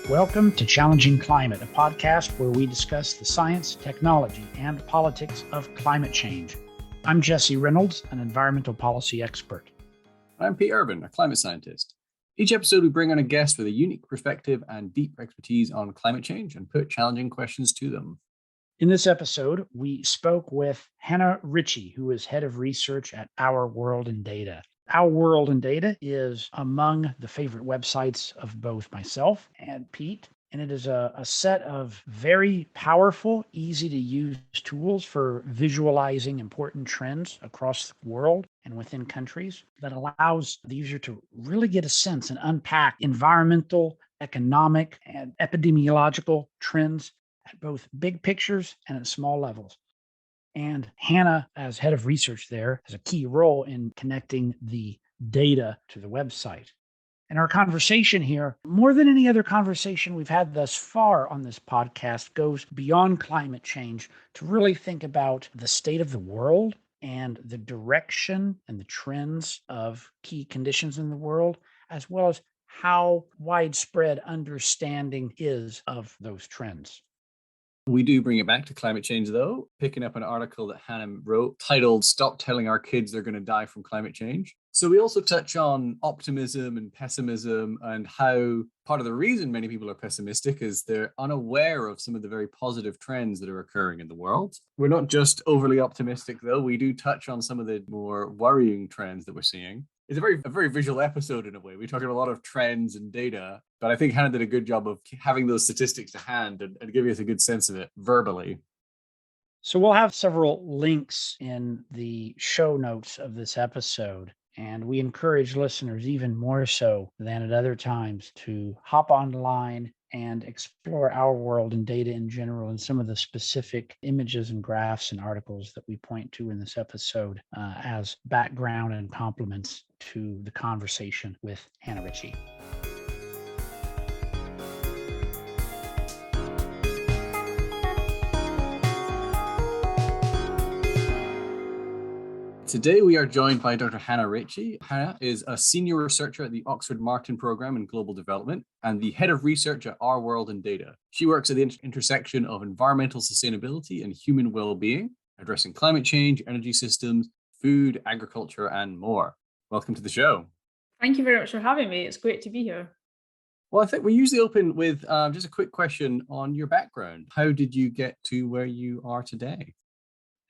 Welcome to Challenging Climate, a podcast where we discuss the science, technology, and politics of climate change. I'm Jesse Reynolds, an environmental policy expert. I'm Pete Irvin, a climate scientist. Each episode, we bring on a guest with a unique perspective and deep expertise on climate change and put challenging questions to them. In this episode, we spoke with Hannah Ritchie, who is head of research at Our World in Data. Our World in Data is among the favorite websites of both myself and Pete, and it is a set of very powerful, easy to use tools for visualizing important trends across the world and within countries that allows the user to really get a sense and unpack environmental, economic, and epidemiological trends at both big pictures and at small levels. And Hannah, as head of research there, has a key role in connecting the data to the website. And our conversation here, more than any other conversation we've had thus far on this podcast, goes beyond climate change to really think about the state of the world and the direction and the trends of key conditions in the world, as well as how widespread understanding is of those trends. We do bring it back to climate change, though, picking up an article that Hannah wrote titled "Stop Telling Our Kids They're Going to Die from Climate Change." So we also touch on optimism and pessimism and how part of the reason many people are pessimistic is they're unaware of some of the very positive trends that are occurring in the world. We're not just overly optimistic, though. We do touch on some of the more worrying trends that we're seeing. It's a very visual episode in a way. We talk about a lot of trends and data, but I think Hannah did a good job of having those statistics to hand and giving us a good sense of it verbally. So we'll have several links in the show notes of this episode, and we encourage listeners even more so than at other times to hop online and explore Our World in Data in general and some of the specific images and graphs and articles that we point to in this episode as background and complements to the conversation with Hannah Ritchie. Today, we are joined by Dr. Hannah Ritchie. Hannah is a senior researcher at the Oxford Martin Programme in Global Development and the head of research at Our World in Data. She works at the intersection of environmental sustainability and human well-being, addressing climate change, energy systems, food, agriculture, and more. Welcome to the show. Thank you very much for having me. It's great to be here. Well, I think we usually open with just a quick question on your background. How did you get to where you are today?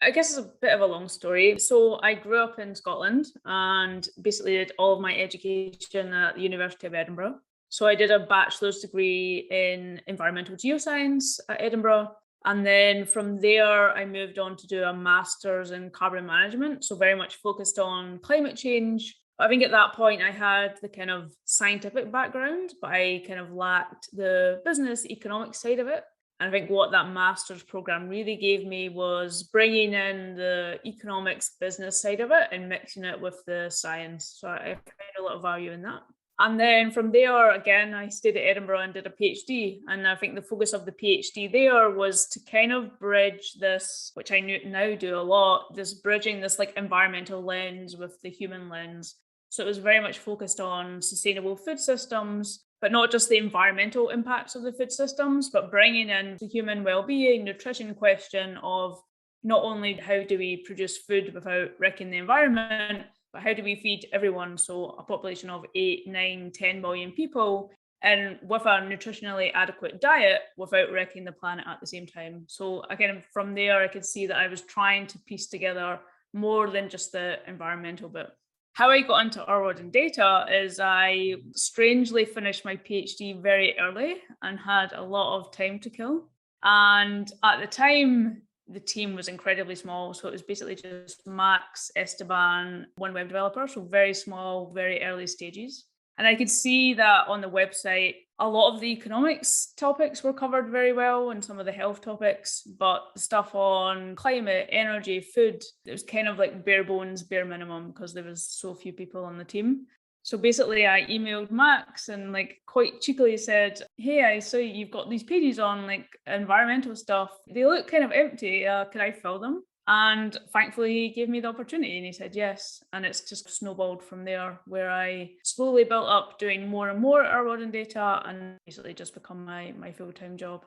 I guess it's a bit of a long story. So I grew up in Scotland and basically did all of my education at the University of Edinburgh. So I did a bachelor's degree in environmental geoscience at Edinburgh. And then from there, I moved on to do a master's in carbon management. So very much focused on climate change. I think at that point I had the kind of scientific background, but I kind of lacked the business economic side of it. And I think what that master's program really gave me was bringing in the economics business side of it and mixing it with the science. So I found a lot of value in that. And then from there, again, I stayed at Edinburgh and did a PhD. And I think the focus of the PhD there was to kind of bridge this, which I now do a lot, this bridging this like environmental lens with the human lens. So it was very much focused on sustainable food systems, but not just the environmental impacts of the food systems, but bringing in the human well-being, nutrition question of not only how do we produce food without wrecking the environment, but how do we feed everyone? So a population of 8, 9, 10 million people, and with a nutritionally adequate diet without wrecking the planet at the same time. So again, from there, I could see that I was trying to piece together more than just the environmental bit. How I got into Our World in Data is I strangely finished my PhD very early and had a lot of time to kill. And at the time, the team was incredibly small. So it was basically just Max, Esteban, one web developer. So very small, very early stages. And I could see that on the website, a lot of the economics topics were covered very well and some of the health topics, but stuff on climate, energy, food, it was kind of like bare bones, bare minimum because there was so few people on the team. So basically I emailed Max and like quite cheekily said, hey, I saw you've got these pages on like environmental stuff. They look kind of empty. Could I fill them? And thankfully, he gave me the opportunity and he said yes. And it's just snowballed from there, where I slowly built up doing more and more our world and data, and basically just become my full-time job.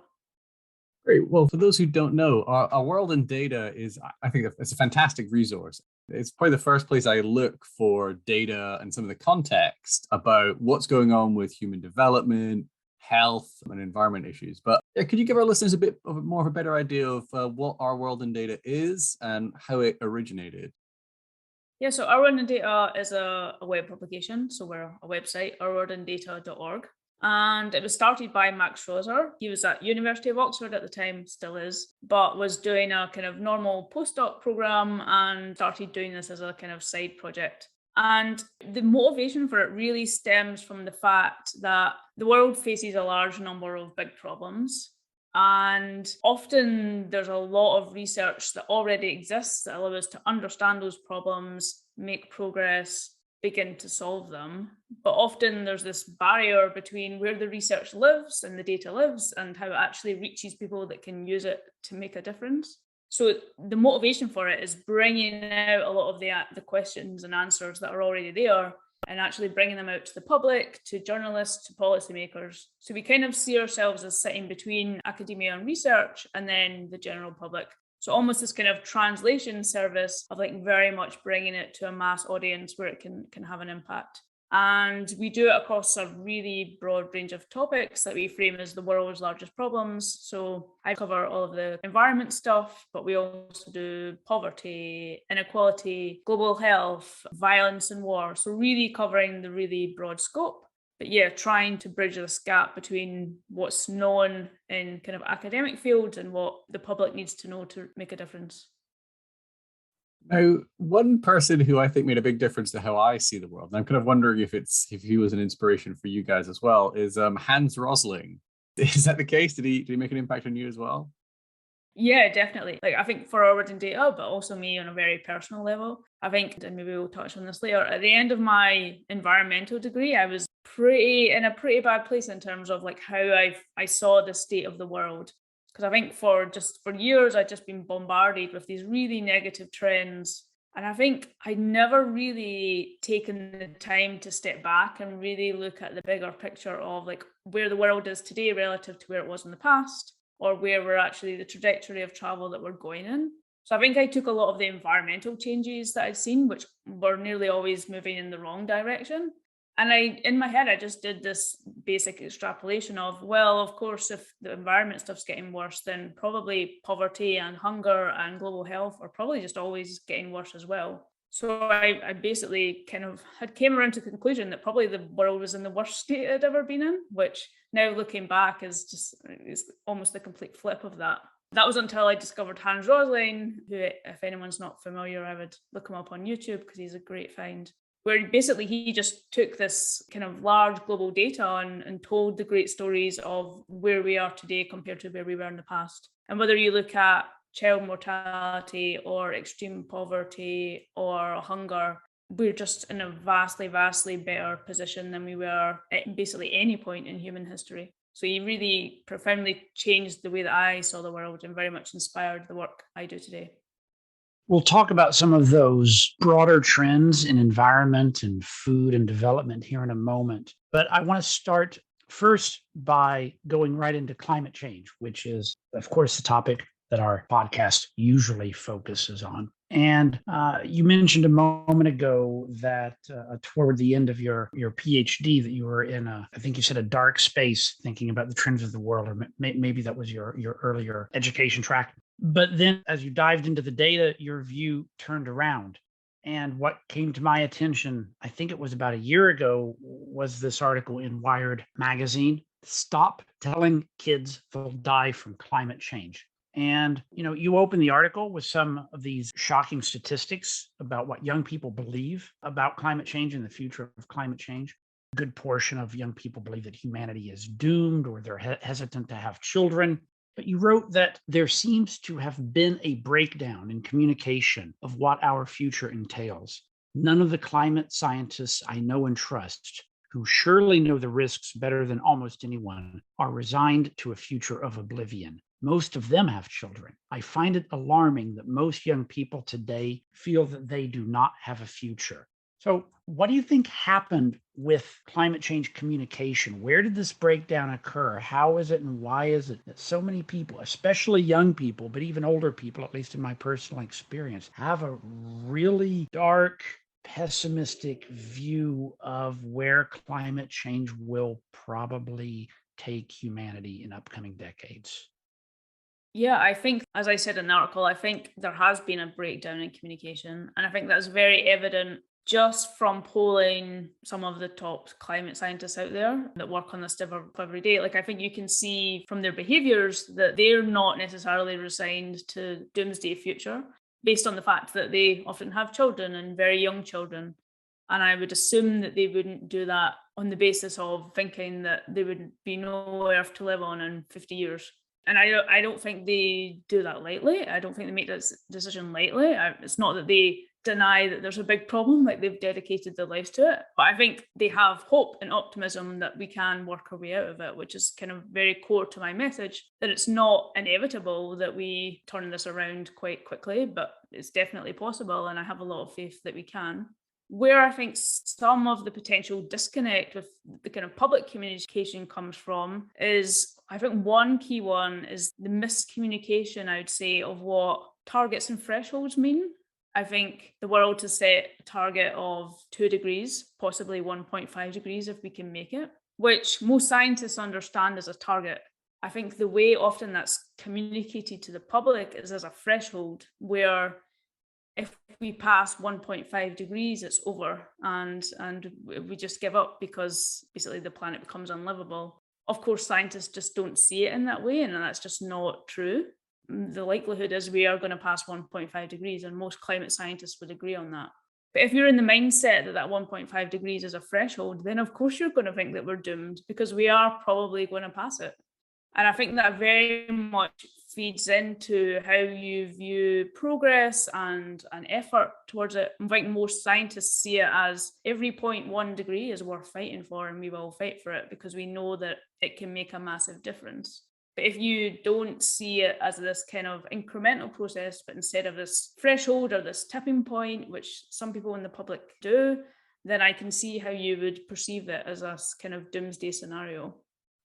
Great. Well, for those who don't know, our world in data is, I think it's a fantastic resource. It's probably the first place I look for data and some of the context about what's going on with human development, health, and environment issues. But could you give our listeners a bit of more of a better idea of what our world in data is and how it originated? Yeah, so Our World in Data is a web publication. So we're a website, ourworldindata.org. And it was started by Max Roser. He was at University of Oxford at the time, still is, but was doing a kind of normal postdoc program and started doing this as a kind of side project. And the motivation for it really stems from the fact that the world faces a large number of big problems. And often there's a lot of research that already exists that allows us to understand those problems, make progress, begin to solve them. But often there's this barrier between where the research lives and the data lives and how it actually reaches people that can use it to make a difference. So the motivation for it is bringing out a lot of the questions and answers that are already there and actually bringing them out to the public, to journalists, to policymakers. So we kind of see ourselves as sitting between academia and research and then the general public. So almost this kind of translation service of like very much bringing it to a mass audience where it can have an impact. And we do it across a really broad range of topics that we frame as the world's largest problems. So I cover all of the environment stuff, but we also do poverty, inequality, global health, violence and war. So really covering the really broad scope. But yeah, trying to bridge this gap between what's known in kind of academic fields and what the public needs to know to make a difference. Now, one person who I think made a big difference to how I see the world, and I'm kind of wondering if he was an inspiration for you guys as well, is Hans Rosling. Is that the case? Did he make an impact on you as well? Yeah, definitely. Like I think for our word data, but also me on a very personal level. I think, and maybe we'll touch on this later, at the end of my environmental degree, I was in a pretty bad place in terms of like how I saw the state of the world. Because I think for years I'd just been bombarded with these really negative trends. And I think I'd never really taken the time to step back and really look at the bigger picture of like where the world is today relative to where it was in the past, or where we're actually the trajectory of travel that we're going in. So I think I took a lot of the environmental changes that I'd seen, which were nearly always moving in the wrong direction. And in my head, I just did this basic extrapolation of, well, of course, if the environment stuff's getting worse, then probably poverty and hunger and global health are probably just always getting worse as well. So I basically kind of came around to the conclusion that probably the world was in the worst state it had ever been in, which now looking back is almost the complete flip of that. That was until I discovered Hans Rosling, who, if anyone's not familiar, I would look him up on YouTube because he's a great find, where basically he just took this kind of large global data and told the great stories of where we are today compared to where we were in the past. And whether you look at child mortality or extreme poverty or hunger, we're just in a vastly, vastly better position than we were at basically any point in human history. So he really profoundly changed the way that I saw the world and very much inspired the work I do today. We'll talk about some of those broader trends in environment and food and development here in a moment. But I want to start first by going right into climate change, which is, of course, the topic that our podcast usually focuses on. And you mentioned a moment ago that toward the end of your PhD that you were in I think you said a dark space thinking about the trends of the world, or maybe that was your earlier education track. But then as you dived into the data, your view turned around. And what came to my attention, I think it was about a year ago, was this article in Wired magazine, "Stop Telling Kids They'll Die from Climate Change." And, you open the article with some of these shocking statistics about what young people believe about climate change and the future of climate change. A good portion of young people believe that humanity is doomed, or they're hesitant to have children. But you wrote that there seems to have been a breakdown in communication of what our future entails. None of the climate scientists I know and trust, who surely know the risks better than almost anyone, are resigned to a future of oblivion. Most of them have children. I find it alarming that most young people today feel that they do not have a future. So, what do you think happened with climate change communication? Where did this breakdown occur? How is it and why is it that so many people, especially young people, but even older people, at least in my personal experience, have a really dark, pessimistic view of where climate change will probably take humanity in upcoming decades? Yeah, I think, as I said in the article, I think there has been a breakdown in communication. And I think that's very evident just from polling some of the top climate scientists out there that work on this stuff every day. Like, I think you can see from their behaviors that they're not necessarily resigned to doomsday future based on the fact that they often have children and very young children. And I would assume that they wouldn't do that on the basis of thinking that there would be no earth to live on in 50 years. And I don't think they do that lightly. I don't think they make this decision lightly. It's not that they deny that there's a big problem, like they've dedicated their lives to it. But I think they have hope and optimism that we can work our way out of it, which is kind of very core to my message, that it's not inevitable that we turn this around quite quickly, but it's definitely possible. And I have a lot of faith that we can. Where I think some of the potential disconnect with the kind of public communication comes from is, I think one key one is the miscommunication, I would say, of what targets and thresholds mean. I think the world has set a target of 2 degrees, possibly 1.5 degrees if we can make it, which most scientists understand as a target. I think the way often that's communicated to the public is as a threshold where if we pass 1.5 degrees, it's over, and we just give up because basically the planet becomes unlivable. Of course, scientists just don't see it in that way, and that's just not true. The likelihood is we are going to pass 1.5 degrees, and most climate scientists would agree on that. But if you're in the mindset that 1.5 degrees is a threshold, then of course you're going to think that we're doomed because we are probably going to pass it. And I think that very much feeds into how you view progress and an effort towards it. I think most scientists see it as every 0.1 degree is worth fighting for, and we will fight for it because we know that it can make a massive difference. But if you don't see it as this kind of incremental process, but instead of this threshold or this tipping point, which some people in the public do, then I can see how you would perceive it as a kind of doomsday scenario.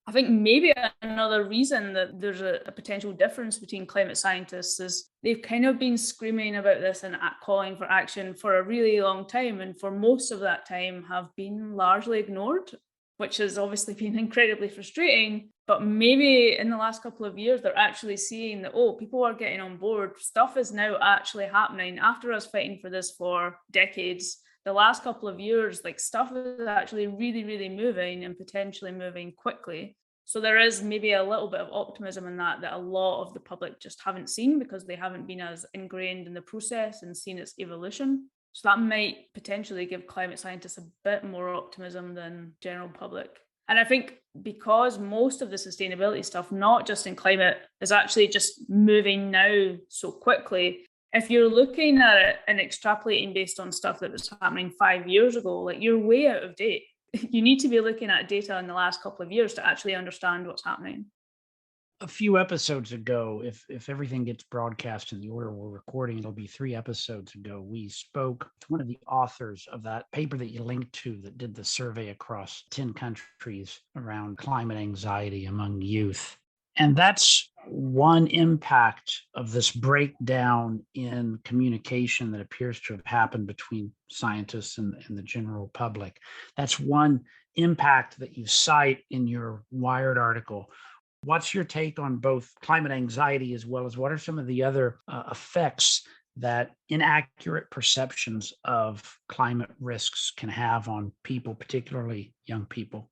I think maybe another reason that there's a potential difference between climate scientists is they've kind of been screaming about this and calling for action for a really long time, and for most of that time have been largely ignored, which has obviously been incredibly frustrating. But maybe in the last couple of years, they're actually seeing that, oh, people are getting on board. Stuff is now actually happening after us fighting for this for decades. The last couple of years, like, stuff is actually really, really moving and potentially moving quickly. So there is maybe a little bit of optimism in that a lot of the public just haven't seen because they haven't been as ingrained in the process and seen its evolution. So that might potentially give climate scientists a bit more optimism than general public. And I think because most of the sustainability stuff, not just in climate, is actually just moving now so quickly, if you're looking at it and extrapolating based on stuff that was happening 5 years ago, like, you're way out of date. You need to be looking at data in the last couple of years to actually understand what's happening. A few episodes ago, if everything gets broadcast in the order we're recording, it'll be 3 episodes ago, we spoke to one of the authors of that paper that you linked to that did the survey across 10 countries around climate anxiety among youth. And that's one impact of this breakdown in communication that appears to have happened between scientists and the general public. That's one impact that you cite in your Wired article. What's your take on both climate anxiety as well as what are some of the other effects that inaccurate perceptions of climate risks can have on people, particularly young people?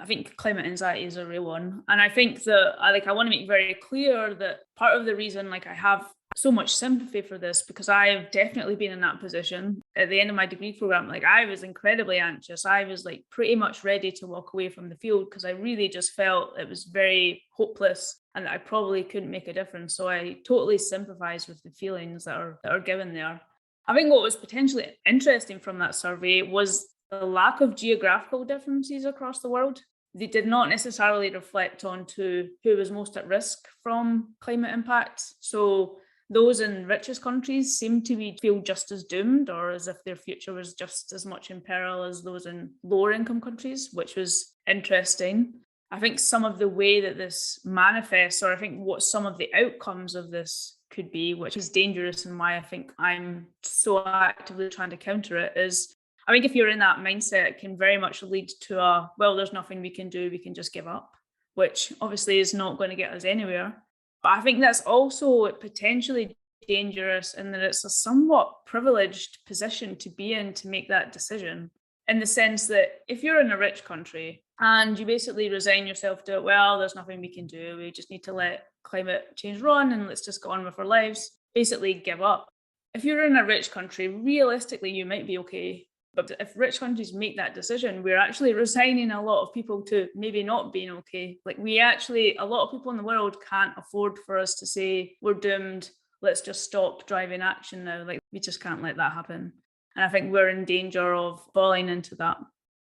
I think climate anxiety is a real one. And I think that I want to make very clear that part of the reason I have so much sympathy for this, because I have definitely been in that position at the end of my degree program. I was incredibly anxious. I was pretty much ready to walk away from the field because I really just felt it was very hopeless and that I probably couldn't make a difference. So I totally sympathize with the feelings that are given there. I think what was potentially interesting from that survey was the lack of geographical differences across the world. they did not necessarily reflect on to who was most at risk from climate impacts. So those in richest countries seem to feel just as doomed, or as if their future was just as much in peril as those in lower income countries, which was interesting. I think some of the way that this manifests, or I think what some of the outcomes of this could be, which is dangerous and why I think I'm so actively trying to counter it, is I think if you're in that mindset, it can very much lead to well, there's nothing we can do, we can just give up, which obviously is not going to get us anywhere. But I think that's also potentially dangerous in that it's a somewhat privileged position to be in to make that decision, in the sense that if you're in a rich country and you basically resign yourself to, well, there's nothing we can do, we just need to let climate change run and let's just go on with our lives, basically give up. If you're in a rich country, realistically, you might be okay. But if rich countries make that decision, we're actually resigning a lot of people to maybe not being okay. Like a lot of people in the world can't afford for us to say, we're doomed, let's just stop driving action now. Like, we just can't let that happen. And I think we're in danger of falling into that.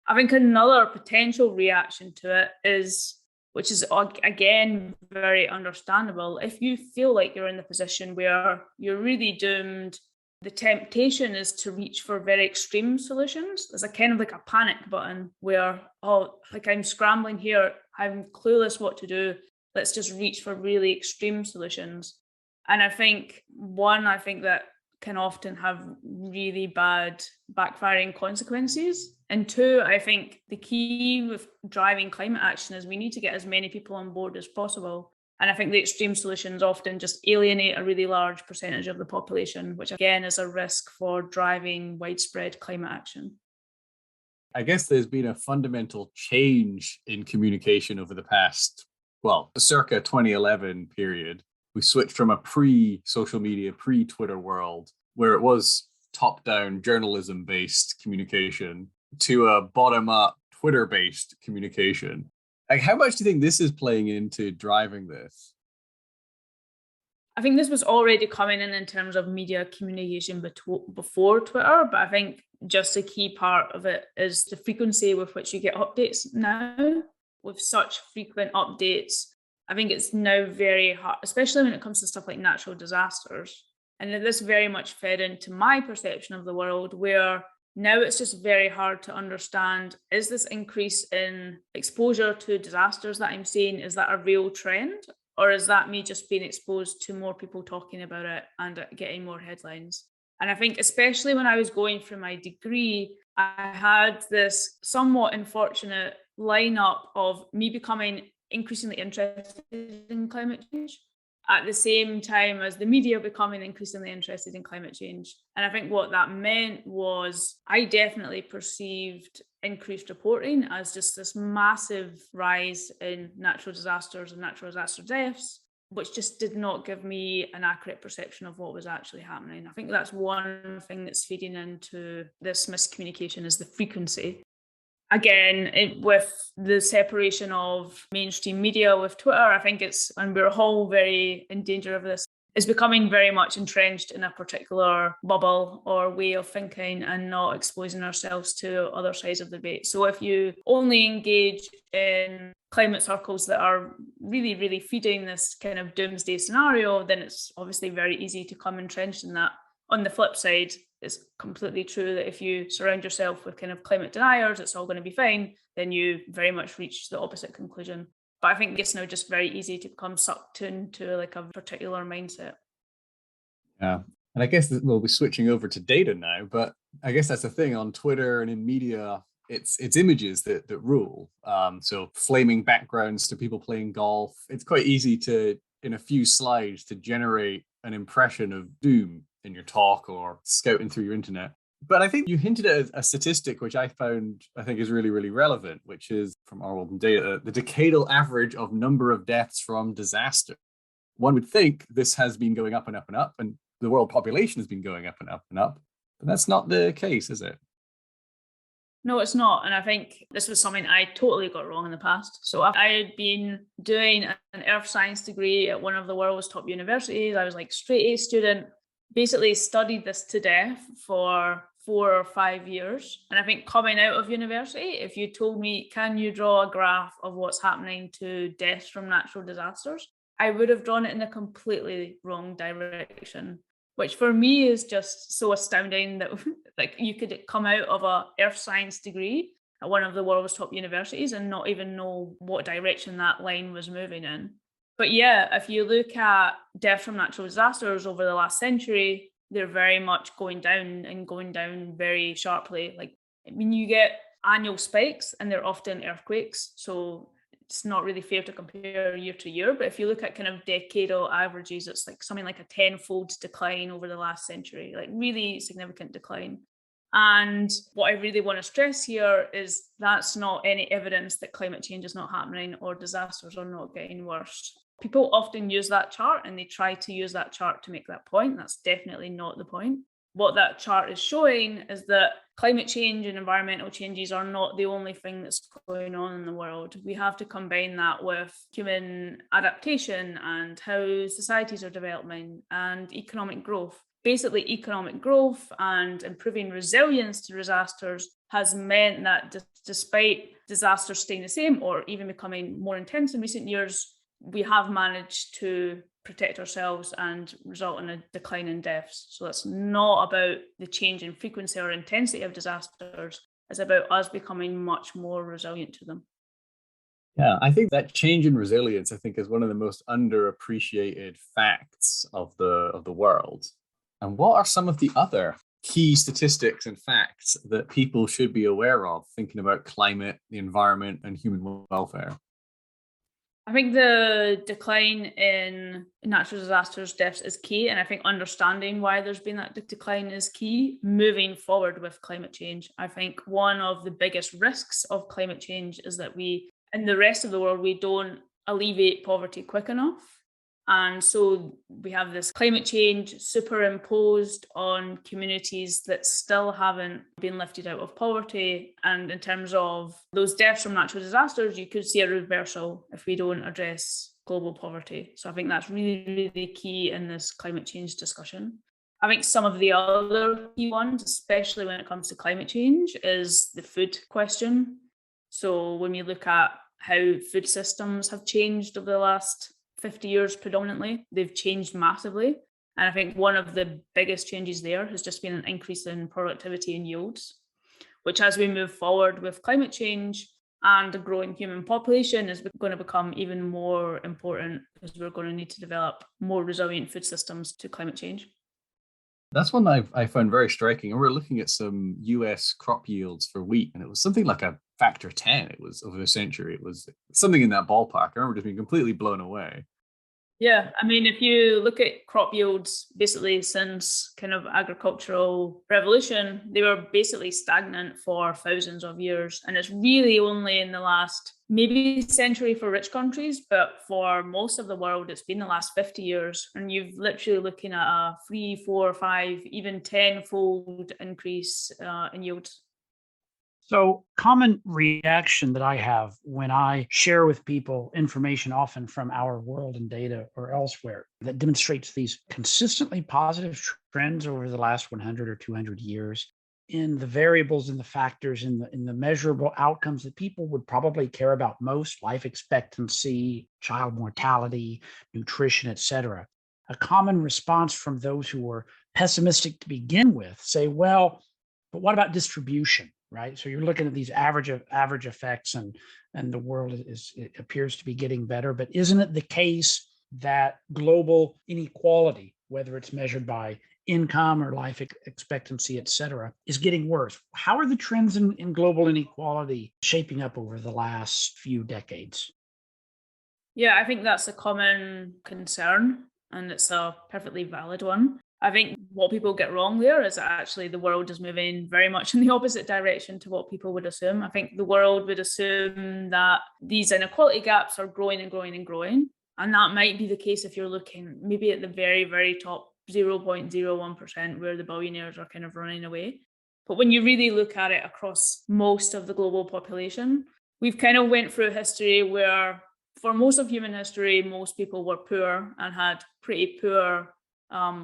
I think another potential reaction to it is, which is again very understandable, if you feel like you're in the position where you're really doomed, the temptation is to reach for very extreme solutions. There's a kind of like a panic button where, I'm scrambling here, I'm clueless what to do, let's just reach for really extreme solutions. And I think that can often have really bad backfiring consequences. And two, I think the key with driving climate action is we need to get as many people on board as possible. And I think the extreme solutions often just alienate a really large percentage of the population, which again is a risk for driving widespread climate action. I guess there's been a fundamental change in communication over the past, circa 2011 period. We switched from a pre-social media, pre-Twitter world, where it was top-down journalism-based communication, to a bottom-up Twitter-based communication. Like, how much do you think this is playing into driving this? I think this was already coming in terms of media communication before Twitter, but I think just a key part of it is the frequency with which you get updates now. With such frequent updates, I think it's now very hard, especially when it comes to stuff like natural disasters. And this very much fed into my perception of the world, where now it's just very hard to understand, is this increase in exposure to disasters that I'm seeing, is that a real trend? Or is that me just being exposed to more people talking about it and getting more headlines? And I think especially when I was going through my degree, I had this somewhat unfortunate lineup of me becoming increasingly interested in climate change at the same time as the media becoming increasingly interested in climate change. And I think what that meant was I definitely perceived increased reporting as just this massive rise in natural disasters and natural disaster deaths, which just did not give me an accurate perception of what was actually happening. I think that's one thing that's feeding into this miscommunication, is the frequency. Again, with the separation of mainstream media with Twitter, I think and we're all very in danger of this, is becoming very much entrenched in a particular bubble or way of thinking and not exposing ourselves to other sides of the debate. So if you only engage in climate circles that are really, really feeding this kind of doomsday scenario, then it's obviously very easy to come entrenched in that. On the flip side, it's completely true that if you surround yourself with kind of climate deniers, it's all going to be fine, then you very much reach the opposite conclusion. But I think it's now just very easy to become sucked into like a particular mindset. Yeah. And I guess we'll be switching over to data now, but I guess that's the thing on Twitter and in media, it's images that rule. So flaming backgrounds to people playing golf. It's quite easy to, in a few slides, to generate an impression of doom in your talk or scouting through your internet. But I think you hinted at a statistic which I think is really, really relevant, which is from our world and data, the decadal average of number of deaths from disaster. One would think this has been going up and up and up, and the world population has been going up and up and up. But that's not the case, is it? No, it's not. And I think this was something I totally got wrong in the past. So I had been doing an earth science degree at one of the world's top universities. I was like straight A student, basically studied this to death for 4 or 5 years. And I think coming out of university, if you told me, can you draw a graph of what's happening to deaths from natural disasters? I would have drawn it in a completely wrong direction, which for me is just so astounding that like you could come out of a earth science degree at one of the world's top universities and not even know what direction that line was moving in. But yeah, if you look at deaths from natural disasters over the last century, they're very much going down and going down very sharply. Like, I mean, you get annual spikes and they're often earthquakes. So it's not really fair to compare year to year. But if you look at kind of decadal averages, it's like something like a tenfold decline over the last century, like really significant decline. And what I really want to stress here is that's not any evidence that climate change is not happening or disasters are not getting worse. People often use that chart and they try to use that chart to make that point. That's definitely not the point. What that chart is showing is that climate change and environmental changes are not the only thing that's going on in the world. We have to combine that with human adaptation and how societies are developing and economic growth. Basically, economic growth and improving resilience to disasters has meant that despite disasters staying the same or even becoming more intense in recent years, we have managed to protect ourselves and result in a decline in deaths. So that's not about the change in frequency or intensity of disasters. It's about us becoming much more resilient to them. Yeah, I think that change in resilience, I think, is one of the most underappreciated facts of the world. And what are some of the other key statistics and facts that people should be aware of thinking about climate, the environment, and human welfare? I think the decline in natural disasters deaths is key. And I think understanding why there's been that decline is key moving forward with climate change. I think one of the biggest risks of climate change is that we, in the rest of the world, we don't alleviate poverty quick enough. And so we have this climate change superimposed on communities that still haven't been lifted out of poverty. And in terms of those deaths from natural disasters, you could see a reversal if we don't address global poverty. So I think that's really, really key in this climate change discussion. I think some of the other key ones, especially when it comes to climate change, is the food question. So when we look at how food systems have changed over the last 50 years predominantly, they've changed massively. And I think one of the biggest changes there has just been an increase in productivity and yields, which as we move forward with climate change and a growing human population is going to become even more important because we're going to need to develop more resilient food systems to climate change. That's one I found very striking. And we're looking at some US crop yields for wheat, and it was something like a factor 10. It was over a century. It was something in that ballpark. I remember just being completely blown away. Yeah, I mean, if you look at crop yields, basically since kind of agricultural revolution, they were basically stagnant for thousands of years. And it's really only in the last maybe century for rich countries, but for most of the world, it's been the last 50 years. And you've literally looking at a 3, 4, 5, even 10-fold increase in yields. So, common reaction that I have when I share with people information, often from our world and data or elsewhere, that demonstrates these consistently positive trends over the last 100 or 200 years in the variables and the factors in the measurable outcomes that people would probably care about most: life expectancy, child mortality, nutrition, etc. A common response from those who were pessimistic to begin with say, well, but what about distribution? Right. So you're looking at these average effects, and the world it appears to be getting better. But isn't it the case that global inequality, whether it's measured by income or life expectancy, et cetera, is getting worse? How are the trends in global inequality shaping up over the last few decades? Yeah, I think that's a common concern, and it's a perfectly valid one. I think what people get wrong there is that actually the world is moving very much in the opposite direction to what people would assume. I think the world would assume that these inequality gaps are growing and growing and growing. And that might be the case if you're looking maybe at the very, very top 0.01% where the billionaires are kind of running away. But when you really look at it across most of the global population, we've kind of went through history where for most of human history, most people were poor and had pretty poor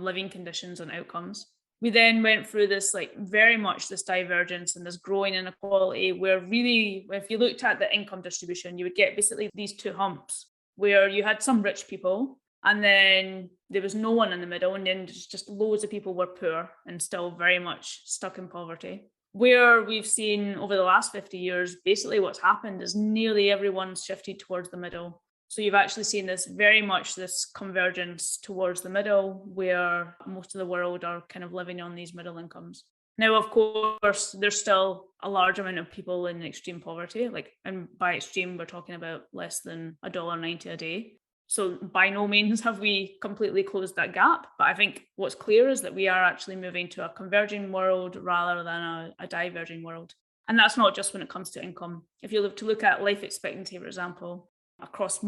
living conditions and outcomes. We then went through this, like, very much this divergence and this growing inequality, where really, if you looked at the income distribution, you would get basically these two humps where you had some rich people and then there was no one in the middle, and then just loads of people were poor and still very much stuck in poverty. Where we've seen over the last 50 years, basically what's happened is nearly everyone's shifted towards the middle. So you've actually seen this very much this convergence towards the middle, where most of the world are kind of living on these middle incomes. Now, of course, there's still a large amount of people in extreme poverty, and by extreme, we're talking about less than $1.90 a day. So by no means have we completely closed that gap. But I think what's clear is that we are actually moving to a converging world rather than a diverging world. And that's not just when it comes to income. If you look at life expectancy, for example, across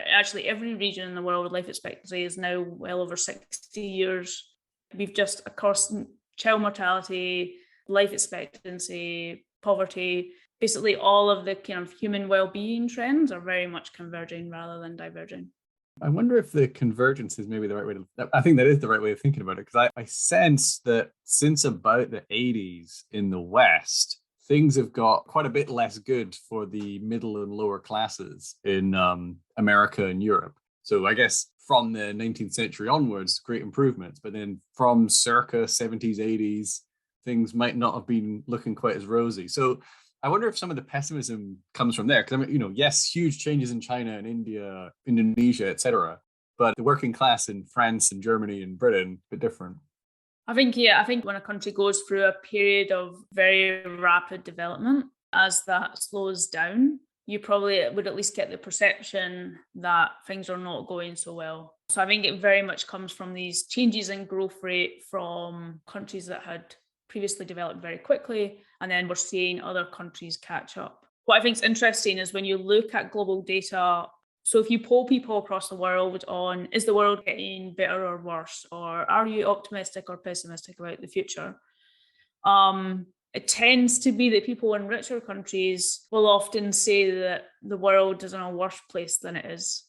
actually every region in the world, life expectancy is now well over 60 years. We've just, across child mortality, life expectancy, poverty, basically all of the kind of human well-being trends are very much converging rather than diverging. I wonder if the convergence is maybe the right way I think that is the right way of thinking about it, because I sense that since about the 80s in the West, things have got quite a bit less good for the middle and lower classes in America and Europe. So I guess from the 19th century onwards, great improvements. But then from circa 70s, 80s, things might not have been looking quite as rosy. So I wonder if some of the pessimism comes from there. Because, I mean, yes, huge changes in China and India, Indonesia, etc. But the working class in France and Germany and Britain, a bit different. I think when a country goes through a period of very rapid development, as that slows down, you probably would at least get the perception that things are not going so well. So I think it very much comes from these changes in growth rate from countries that had previously developed very quickly, and then we're seeing other countries catch up. What I think is interesting is when you look at global data, so if you poll people across the world on, is the world getting better or worse, or are you optimistic or pessimistic about the future? It tends to be that people in richer countries will often say that the world is in a worse place than it is.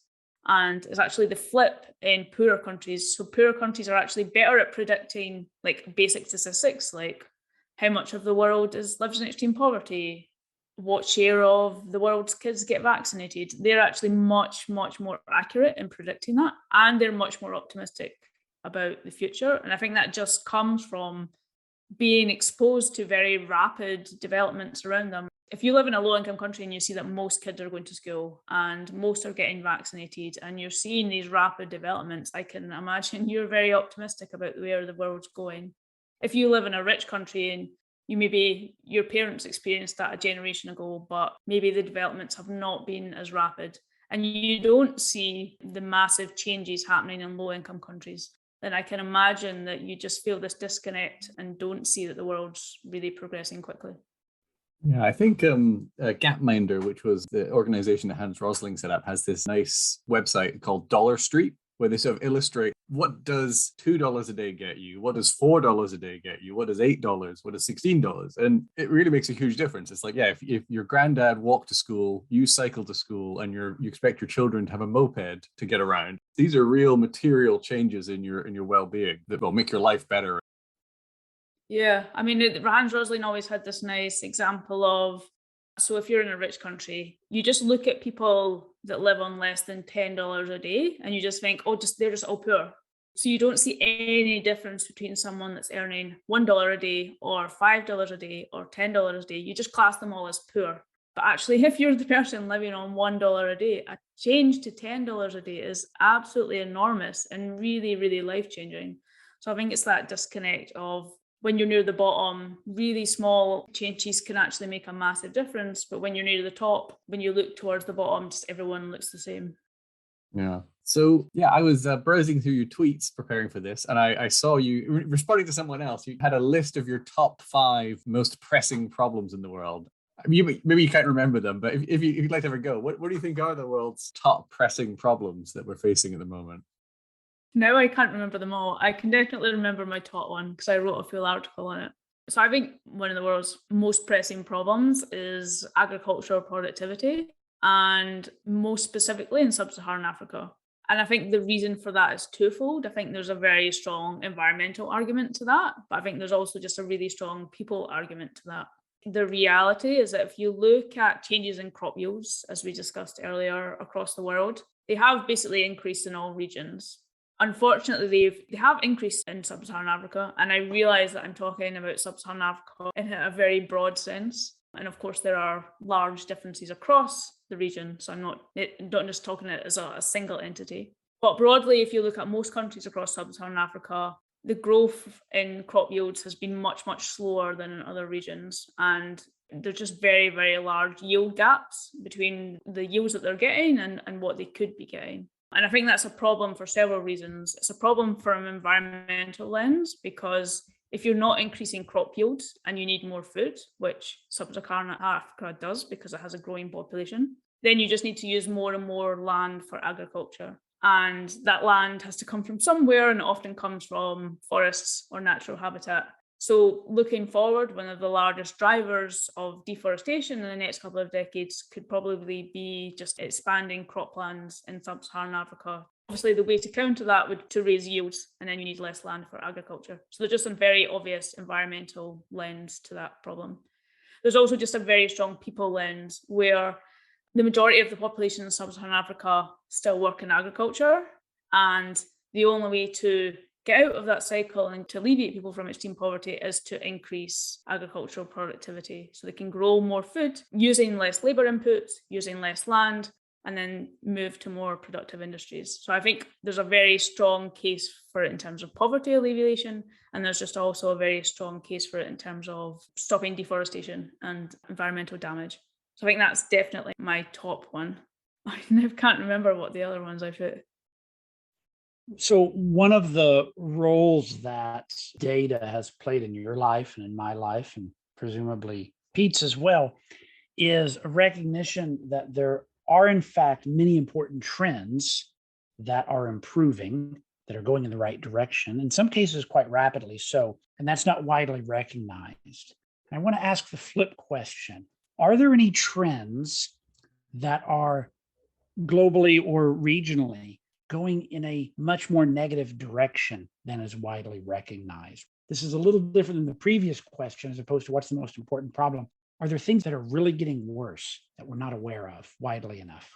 And it's actually the flip in poorer countries. So poorer countries are actually better at predicting like basic statistics, like how much of the world lives in extreme poverty, what share of the world's kids get vaccinated. They're actually much, much more accurate in predicting that. And they're much more optimistic about the future. And I think that just comes from being exposed to very rapid developments around them. If you live in a low-income country and you see that most kids are going to school and most are getting vaccinated and you're seeing these rapid developments, I can imagine you're very optimistic about where the world's going. If you live in a rich country and your parents experienced that a generation ago, but maybe the developments have not been as rapid and you don't see the massive changes happening in low-income countries, then I can imagine that you just feel this disconnect and don't see that the world's really progressing quickly. Yeah, I think Gapminder, which was the organization that Hans Rosling set up, has this nice website called Dollar Street, where they sort of illustrate what does $2 a day get you, what does $4 a day get you, what does $8, what does $16, and it really makes a huge difference. It's like, yeah, if your granddad walked to school, you cycle to school, and you expect your children to have a moped to get around, these are real material changes in your well-being that will make your life better. Yeah, I mean, Hans Rosling always had this nice example of, so if you're in a rich country, you just look at people that live on less than $10 a day and you just think, they're just all poor. So you don't see any difference between someone that's earning $1 a day or $5 a day or $10 a day. You just class them all as poor. But actually, if you're the person living on $1 a day, a change to $10 a day is absolutely enormous and really, really life-changing. So I think it's that disconnect of, when you're near the bottom, really small changes can actually make a massive difference. But when you're near the top, when you look towards the bottom, just everyone looks the same. Yeah. So, yeah, I was browsing through your tweets preparing for this, and I saw you responding to someone else. You had a list of your top 5 most pressing problems in the world. Maybe you can't remember them, but if you'd like to have a go, what do you think are the world's top pressing problems that we're facing at the moment? No, I can't remember them all. I can definitely remember my top one because I wrote a full article on it. So I think one of the world's most pressing problems is agricultural productivity, and most specifically in sub-Saharan Africa. And I think the reason for that is twofold. I think there's a very strong environmental argument to that, but I think there's also just a really strong people argument to that. The reality is that if you look at changes in crop yields, as we discussed earlier, across the world, they have basically increased in all regions. Unfortunately, they have increased in sub-Saharan Africa, and I realise that I'm talking about sub-Saharan Africa in a very broad sense. And of course, there are large differences across the region, so I'm not just talking it as a single entity. But broadly, if you look at most countries across sub-Saharan Africa, the growth in crop yields has been much, much slower than in other regions. And there's just very, very large yield gaps between the yields that they're getting and what they could be getting. And I think that's a problem for several reasons. It's a problem from an environmental lens, because if you're not increasing crop yields and you need more food, which sub-Saharan Africa does because it has a growing population, then you just need to use more and more land for agriculture. And that land has to come from somewhere, and it often comes from forests or natural habitat. So looking forward, one of the largest drivers of deforestation in the next couple of decades could probably be just expanding croplands in sub-Saharan Africa. Obviously, the way to counter that would to raise yields, and then you need less land for agriculture. So there's just a very obvious environmental lens to that problem. There's also just a very strong people lens, where the majority of the population in sub-Saharan Africa still work in agriculture, and the only way to get out of that cycle and to alleviate people from extreme poverty is to increase agricultural productivity, so they can grow more food using less labour inputs, using less land, and then move to more productive industries. So I think there's a very strong case for it in terms of poverty alleviation, and there's just also a very strong case for it in terms of stopping deforestation and environmental damage. So I think that's definitely my top one. I can't remember what the other ones I put. So one of the roles that data has played in your life and in my life, and presumably Pete's as well, is a recognition that there are in fact many important trends that are improving, that are going in the right direction, in some cases quite rapidly so, and that's not widely recognized. And I want to ask the flip question. Are there any trends that are globally or regionally going in a much more negative direction than is widely recognized? This is a little different than the previous question, as opposed to what's the most important problem. Are there things that are really getting worse that we're not aware of widely enough?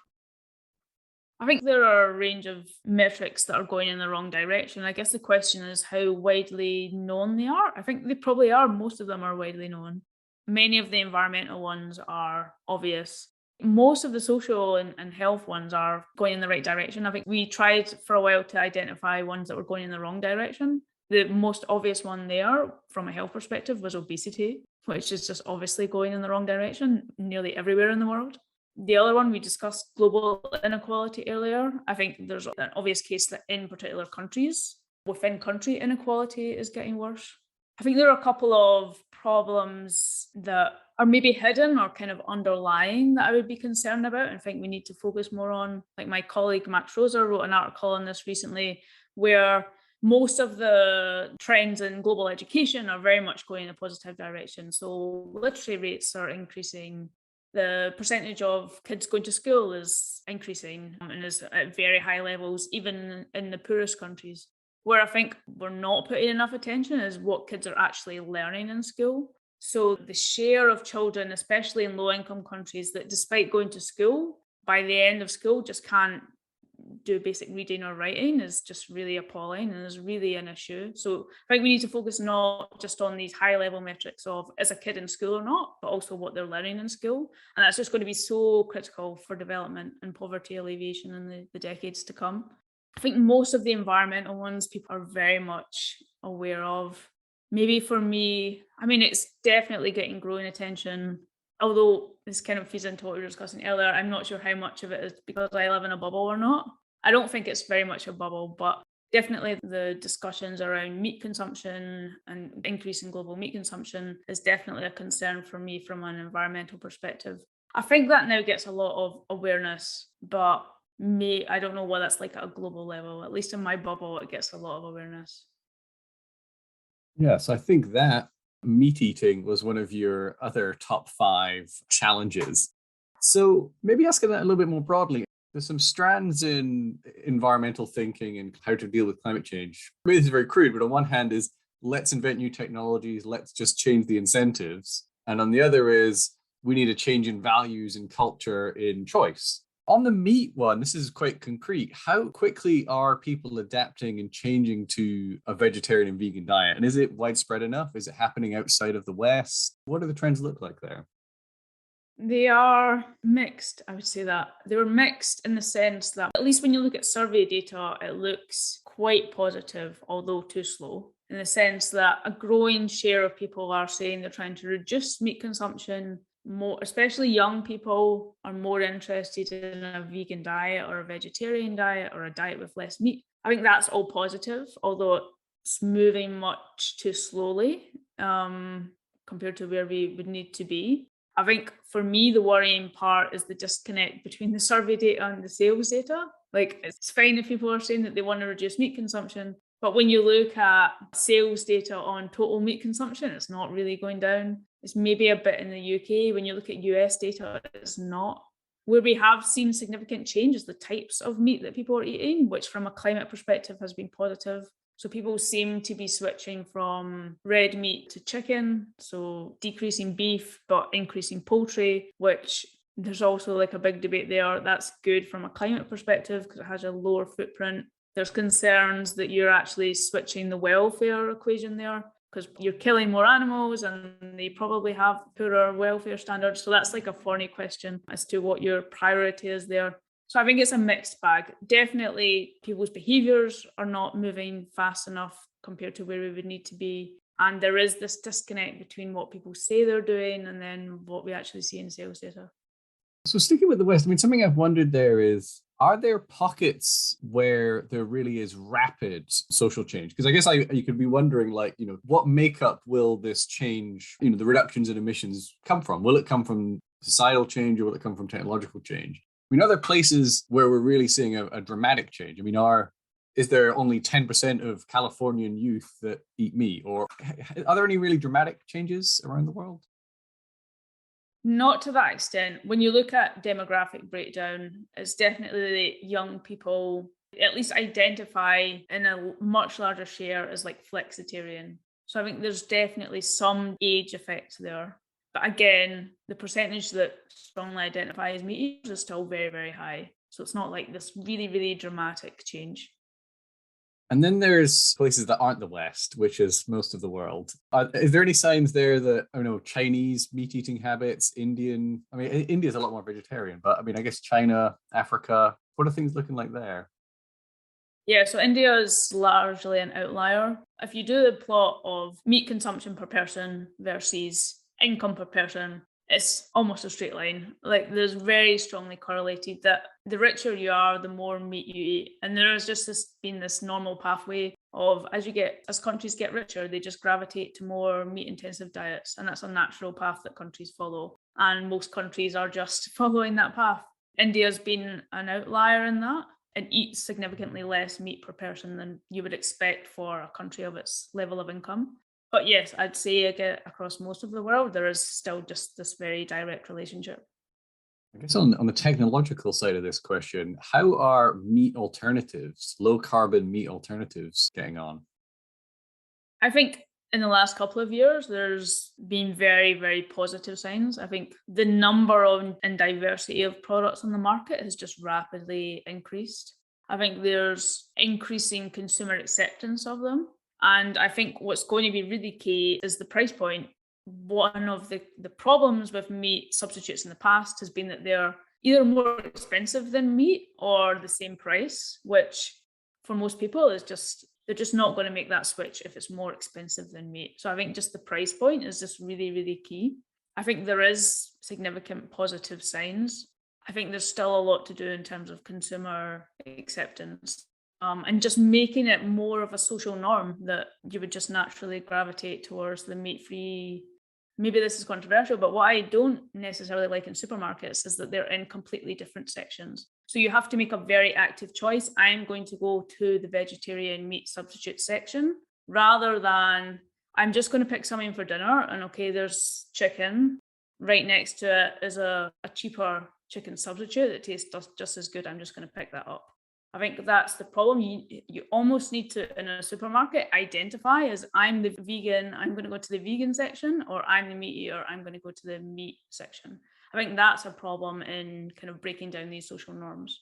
I think there are a range of metrics that are going in the wrong direction. I guess the question is how widely known they are. I think they probably are. Most of them are widely known. Many of the environmental ones are obvious. Most of the social and health ones are going in the right direction. I think we tried for a while to identify ones that were going in the wrong direction. The most obvious one there from a health perspective was obesity, which is just obviously going in the wrong direction nearly everywhere in the world. The other one, we discussed global inequality earlier. I think there's an obvious case that in particular countries, within country inequality is getting worse. I think there are a couple of problems that are maybe hidden or kind of underlying that I would be concerned about and think we need to focus more on. Like my colleague Max Rosa wrote an article on this recently, where most of the trends in global education are very much going in a positive direction. So literacy rates are increasing. The percentage of kids going to school is increasing and is at very high levels, even in the poorest countries. Where I think we're not putting enough attention is what kids are actually learning in school. So the share of children, especially in low-income countries, that despite going to school, by the end of school just can't do basic reading or writing is just really appalling and is really an issue. So I think we need to focus not just on these high-level metrics of is a kid in school or not, but also what they're learning in school. And that's just going to be so critical for development and poverty alleviation in the decades to come. I think most of the environmental ones people are very much aware of. Maybe for me, I mean, it's definitely getting growing attention, although this kind of feeds into what we were discussing earlier. I'm not sure how much of it is because I live in a bubble or not. I don't think it's very much a bubble, but definitely the discussions around meat consumption and increase in global meat consumption is definitely a concern for me from an environmental perspective. I think that now gets a lot of awareness, but I don't know what that's like at a global level. At least in my bubble, it gets a lot of awareness. Yes, I think that meat eating was one of your other top 5 challenges. So maybe asking that a little bit more broadly, There's some strands in environmental thinking and how to deal with climate change. I mean, this is very crude, but on one hand is let's invent new technologies, let's just change the incentives. And on the other is we need a change in values and culture in choice. On the meat one, this is quite concrete. How quickly are people adapting and changing to a vegetarian and vegan diet? And is it widespread enough? Is it happening outside of the West? What do the trends look like there? They are mixed, I would say that. They were mixed in the sense that, at least when you look at survey data, it looks quite positive, although too slow, in the sense that a growing share of people are saying they're trying to reduce meat consumption. More, especially young people, are more interested in a vegan diet or a vegetarian diet or a diet with less meat. I think that's all positive, although it's moving much too slowly compared to where we would need to be. I think for me, the worrying part is the disconnect between the survey data and the sales data. Like, it's fine if people are saying that they want to reduce meat consumption, but when you look at sales data on total meat consumption, it's not really going down. It's maybe a bit in the UK. When you look at US data, it's not. Where we have seen significant change is the types of meat that people are eating, which from a climate perspective has been positive. So people seem to be switching from red meat to chicken, so decreasing beef, but increasing poultry, which there's also like a big debate there. That's good from a climate perspective because it has a lower footprint. There's concerns that you're actually switching the welfare equation there because you're killing more animals and they probably have poorer welfare standards. So that's like a thorny question as to what your priority is there. So I think it's a mixed bag. Definitely people's behaviours are not moving fast enough compared to where we would need to be. And there is this disconnect between what people say they're doing and then what we actually see in sales data. So sticking with the West, I mean, something I've wondered there is, are there pockets where there really is rapid social change? Because I guess you could be wondering, like, what makeup will this change, the reductions in emissions come from? Will it come from societal change or will it come from technological change? I mean, are there places where we're really seeing a dramatic change? I mean, is there only 10% of Californian youth that eat meat? Or are there any really dramatic changes around the world? Not to that extent. When you look at demographic breakdown, it's definitely young people at least identify in a much larger share as like flexitarian. So I think there's definitely some age effect there. But again, the percentage that strongly identify as meat eaters is still very, very high. So it's not like this really, really dramatic change. And then there's places that aren't the West, which is most of the world. Is there any signs there that, I don't know, Chinese meat eating habits, Indian? I mean, India's a lot more vegetarian, but I mean, I guess China, Africa, what are things looking like there? Yeah, so India is largely an outlier. If you do the plot of meat consumption per person versus income per person, it's almost a straight line. Like, there's very strongly correlated that the richer you are, the more meat you eat. And there has just been this normal pathway of as countries get richer, they just gravitate to more meat intensive diets. And that's a natural path that countries follow. And most countries are just following that path. India's been an outlier in that. It eats significantly less meat per person than you would expect for a country of its level of income. But yes, I'd say again, across most of the world, there is still just this very direct relationship. I guess on the technological side of this question, how are meat alternatives, low carbon meat alternatives, getting on? I think in the last couple of years, there's been very, very positive signs. I think the number and diversity of products on the market has just rapidly increased. I think there's increasing consumer acceptance of them. And I think what's going to be really key is the price point. One of the problems with meat substitutes in the past has been that they're either more expensive than meat or the same price, which for most people is they're just not going to make that switch if it's more expensive than meat. So I think just the price point is just really, really key. I think there is significant positive signs. I think there's still a lot to do in terms of consumer acceptance. And just making it more of a social norm that you would just naturally gravitate towards the meat-free. Maybe this is controversial, but what I don't necessarily like in supermarkets is that they're in completely different sections. So you have to make a very active choice. I'm going to go to the vegetarian meat substitute section rather than I'm just going to pick something for dinner and okay, there's chicken. Right next to it is a cheaper chicken substitute that tastes just as good. I'm just going to pick that up. I think that's the problem. You almost need to, in a supermarket, identify as I'm the vegan, I'm going to go to the vegan section, or I'm the meat eater, I'm going to go to the meat section. I think that's a problem in kind of breaking down these social norms.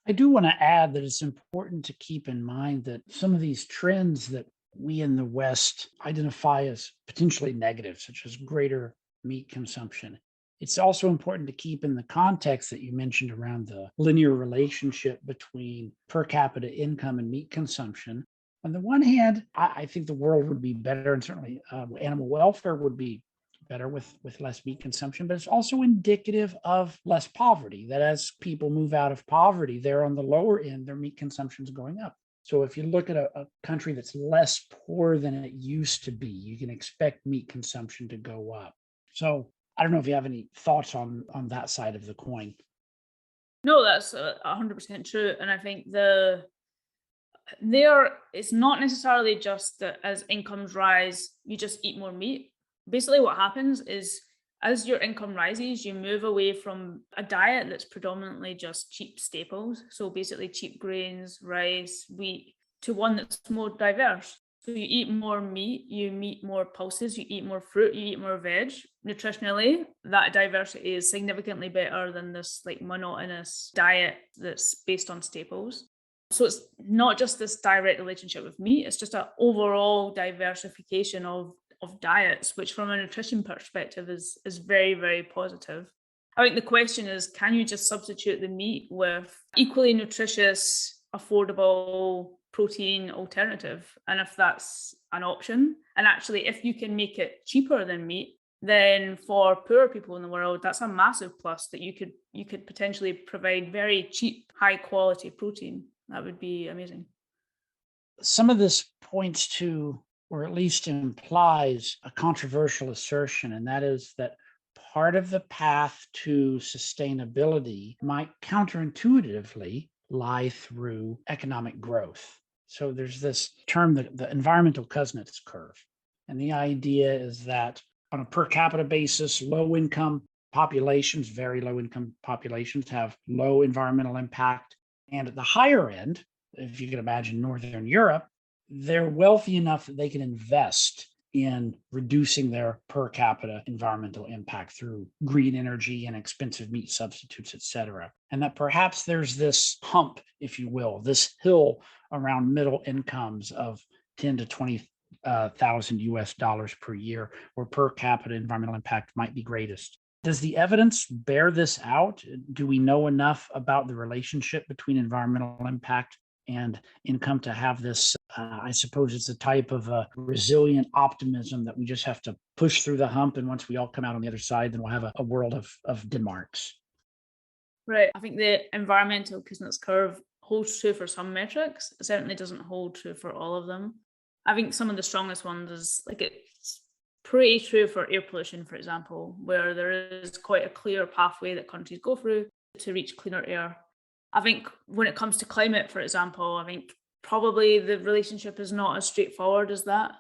I do want to add that it's important to keep in mind that some of these trends that we in the West identify as potentially negative, such as greater meat consumption, it's also important to keep in the context that you mentioned around the linear relationship between per capita income and meat consumption. On the one hand, I think the world would be better, and certainly animal welfare would be better with less meat consumption, but it's also indicative of less poverty, that as people move out of poverty, they're on the lower end, their meat consumption is going up. So if you look at a country that's less poor than it used to be, you can expect meat consumption to go up. So I don't know if you have any thoughts on that side of the coin. No, that's 100% true. And I think it's not necessarily just that as incomes rise, you just eat more meat. Basically what happens is as your income rises, you move away from a diet that's predominantly just cheap staples, so basically cheap grains, rice, wheat, to one that's more diverse. So you eat more meat, you eat more pulses, you eat more fruit, you eat more veg. Nutritionally, that diversity is significantly better than this like monotonous diet that's based on staples. So it's not just this direct relationship with meat, it's just an overall diversification of diets, which from a nutrition perspective is very, very positive. I think the question is, can you just substitute the meat with equally nutritious, affordable protein alternative? And if that's an option, and actually if you can make it cheaper than meat, then for poor people in the world, that's a massive plus, that you could potentially provide very cheap, high quality protein. That would be amazing. Some of this points to, or at least implies, a controversial assertion, and that is that part of the path to sustainability might counterintuitively lie through economic growth. So there's this term, the environmental Cosmets curve. And the idea is that on a per capita basis, low income populations, very low income populations, have low environmental impact. And at the higher end, if you can imagine Northern Europe, they're wealthy enough that they can invest in reducing their per capita environmental impact through green energy and expensive meat substitutes, et cetera. And that perhaps there's this hump, if you will, this hill around middle incomes of 10 to 20,000 US dollars per year, where per capita environmental impact might be greatest. Does the evidence bear this out? Do we know enough about the relationship between environmental impact and income to have this? I suppose it's a type of resilient optimism that we just have to push through the hump. And once we all come out on the other side, then we'll have a world of Denmarks. Right. I think the environmental Kuznets curve holds true for some metrics. It certainly doesn't hold true for all of them. I think some of the strongest ones is like it's pretty true for air pollution, for example, where there is quite a clear pathway that countries go through to reach cleaner air. I think when it comes to climate, for example, I think probably the relationship is not as straightforward as that.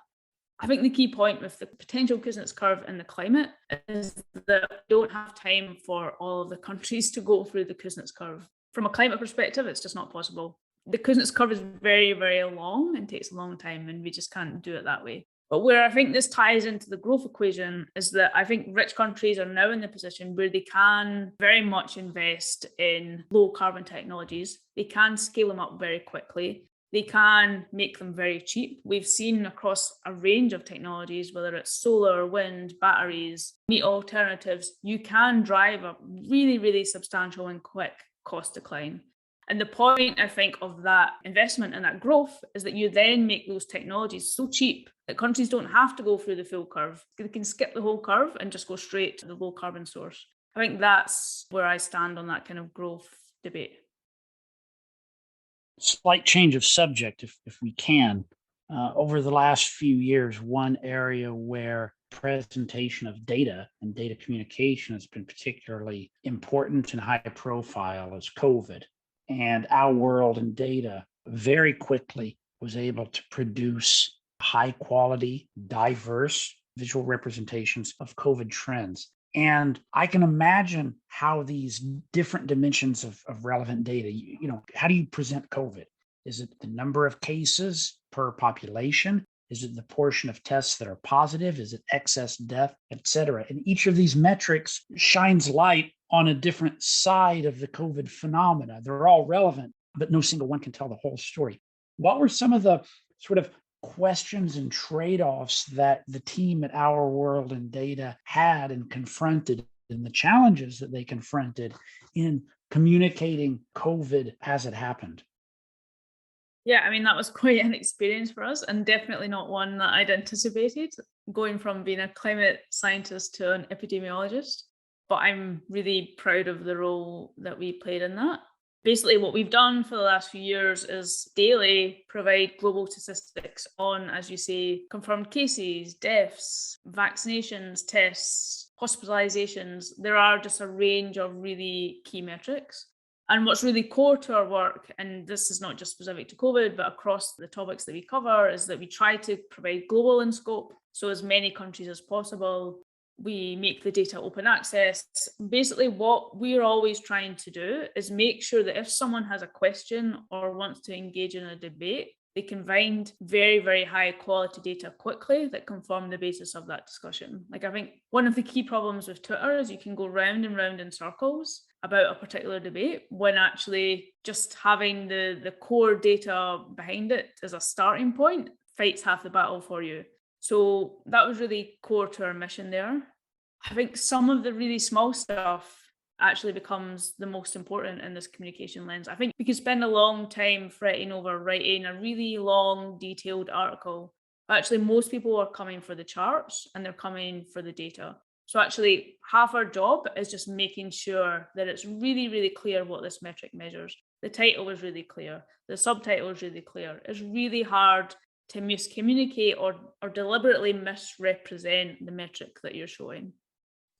I think the key point with the potential Kuznets curve and the climate is that we don't have time for all of the countries to go through the Kuznets curve. From a climate perspective, it's just not possible. The Kuznets curve is very, very long and takes a long time, and we just can't do it that way. But where I think this ties into the growth equation is that I think rich countries are now in the position where they can very much invest in low carbon technologies. They can scale them up very quickly. They can make them very cheap. We've seen across a range of technologies, whether it's solar, wind, batteries, meat alternatives, you can drive a really, really substantial and quick cost decline. And the point, I think, of that investment and that growth is that you then make those technologies so cheap that countries don't have to go through the full curve. They can skip the whole curve and just go straight to the low carbon source. I think that's where I stand on that kind of growth debate. Slight change of subject, if we can. Over the last few years, one area where presentation of data and data communication has been particularly important and high profile is COVID. And Our World in Data very quickly was able to produce high quality, diverse visual representations of COVID trends. And I can imagine how these different dimensions of relevant data, how do you present COVID? Is it the number of cases per population? Is it the portion of tests that are positive? Is it excess death, et cetera? And each of these metrics shines light on a different side of the COVID phenomena. They're all relevant, but no single one can tell the whole story. What were some of the sort of questions and trade-offs that the team at Our World in Data had and confronted, and the challenges that they confronted in communicating COVID as it happened? Yeah, I mean, that was quite an experience for us, and definitely not one that I'd anticipated, going from being a climate scientist to an epidemiologist. But I'm really proud of the role that we played in that. Basically, what we've done for the last few years is daily provide global statistics on, as you say, confirmed cases, deaths, vaccinations, tests, hospitalizations. There are just a range of really key metrics. And what's really core to our work, and this is not just specific to COVID, but across the topics that we cover, is that we try to provide global in scope, so as many countries as possible. We make the data open access. Basically, what we're always trying to do is make sure that if someone has a question or wants to engage in a debate, they can find very, very high quality data quickly that can form the basis of that discussion. Like, I think one of the key problems with Twitter is you can go round and round in circles about a particular debate, when actually just having the core data behind it as a starting point fights half the battle for you. So that was really core to our mission there. I think some of the really small stuff actually becomes the most important in this communication lens. I think we could spend a long time fretting over writing a really long, detailed article. But actually, most people are coming for the charts and they're coming for the data. So actually, half our job is just making sure that it's really, really clear what this metric measures. The title is really clear. The subtitle is really clear. It's really hard to miscommunicate or deliberately misrepresent the metric that you're showing.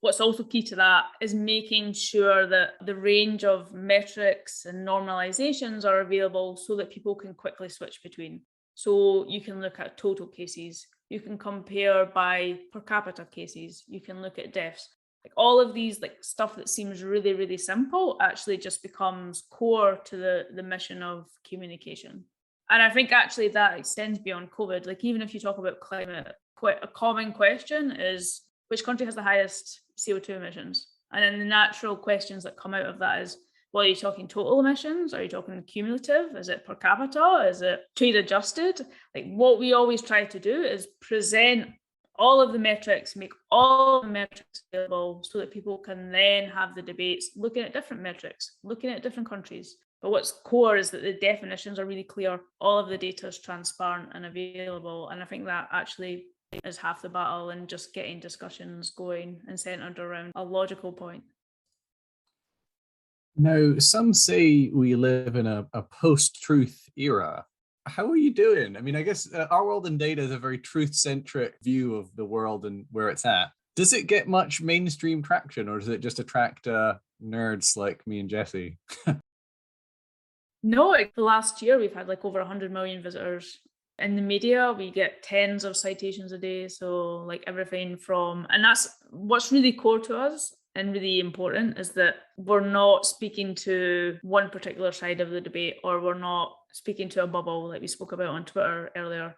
What's also key to that is making sure that the range of metrics and normalizations are available so that people can quickly switch between. So you can look at total cases, you can compare by per capita cases, you can look at deaths. Like, all of these, like, stuff that seems really, really simple actually just becomes core to the mission of communication. And I think actually that extends beyond COVID. Like, even if you talk about climate, quite a common question is, which country has the highest CO2 emissions? And then the natural questions that come out of that is, well, are you talking total emissions? Are you talking cumulative? Is it per capita? Is it trade adjusted? Like, what we always try to do is present all of the metrics, make all the metrics available so that people can then have the debates looking at different metrics, looking at different countries. But what's core is that the definitions are really clear. All of the data is transparent and available. And I think that actually is half the battle, and just getting discussions going and centered around a logical point. Now, some say we live in a post-truth era. How are you doing? I mean, I guess Our World in Data is a very truth-centric view of the world and where it's at. Does it get much mainstream traction, or does it just attract nerds like me and Jesse? No, like, the last year we've had like over 100 million visitors. In the media, we get tens of citations a day. So, like, everything from, and that's what's really core to us and really important, is that we're not speaking to one particular side of the debate, or we're not speaking to a bubble like we spoke about on Twitter earlier.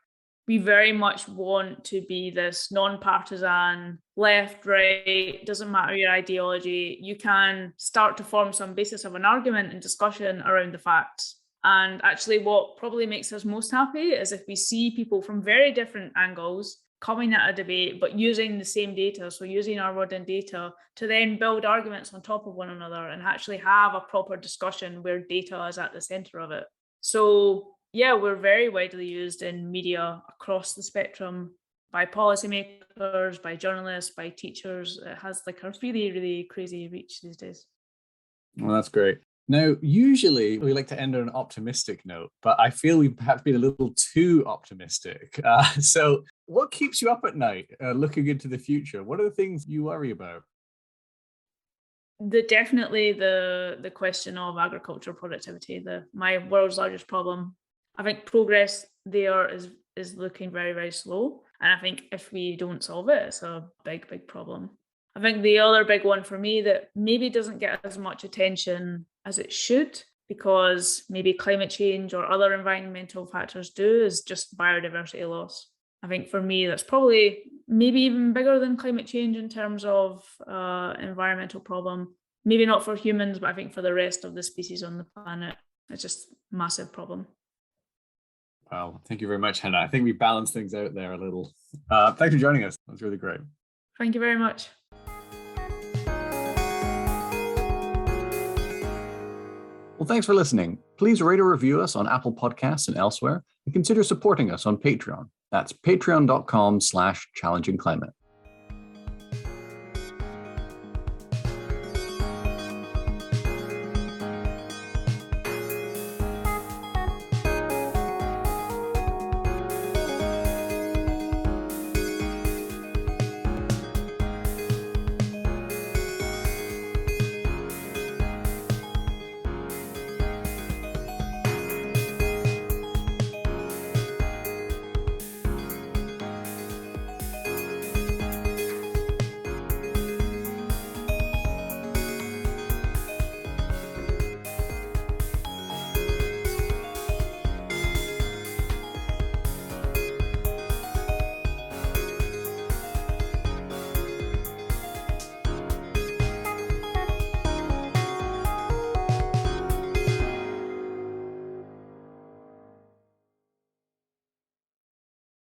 We very much want to be this non-partisan, left, right, doesn't matter your ideology. You can start to form some basis of an argument and discussion around the facts. And actually, what probably makes us most happy is if we see people from very different angles coming at a debate, but using the same data. So using Our World in Data to then build arguments on top of one another and actually have a proper discussion where data is at the center of it. So yeah, we're very widely used in media across the spectrum, by policymakers, by journalists, by teachers. It has like a really, really crazy reach these days. Well, that's great. Now, usually we like to end on an optimistic note, but I feel we've perhaps been a little too optimistic. So what keeps you up at night looking into the future? What are the things you worry about? Definitely the question of agricultural productivity, my world's largest problem. I think progress there is looking very, very slow. And I think if we don't solve it, it's a big, big problem. I think the other big one for me that maybe doesn't get as much attention as it should, because maybe climate change or other environmental factors do, is just biodiversity loss. I think for me, that's probably maybe even bigger than climate change in terms of environmental problem. Maybe not for humans, but I think for the rest of the species on the planet, it's just a massive problem. Wow, thank you very much, Hannah. I think we balanced things out there a little. Thanks for joining us. That was really great. Thank you very much. Well, thanks for listening. Please rate or review us on Apple Podcasts and elsewhere, and consider supporting us on Patreon. That's patreon.com/challengingclimate.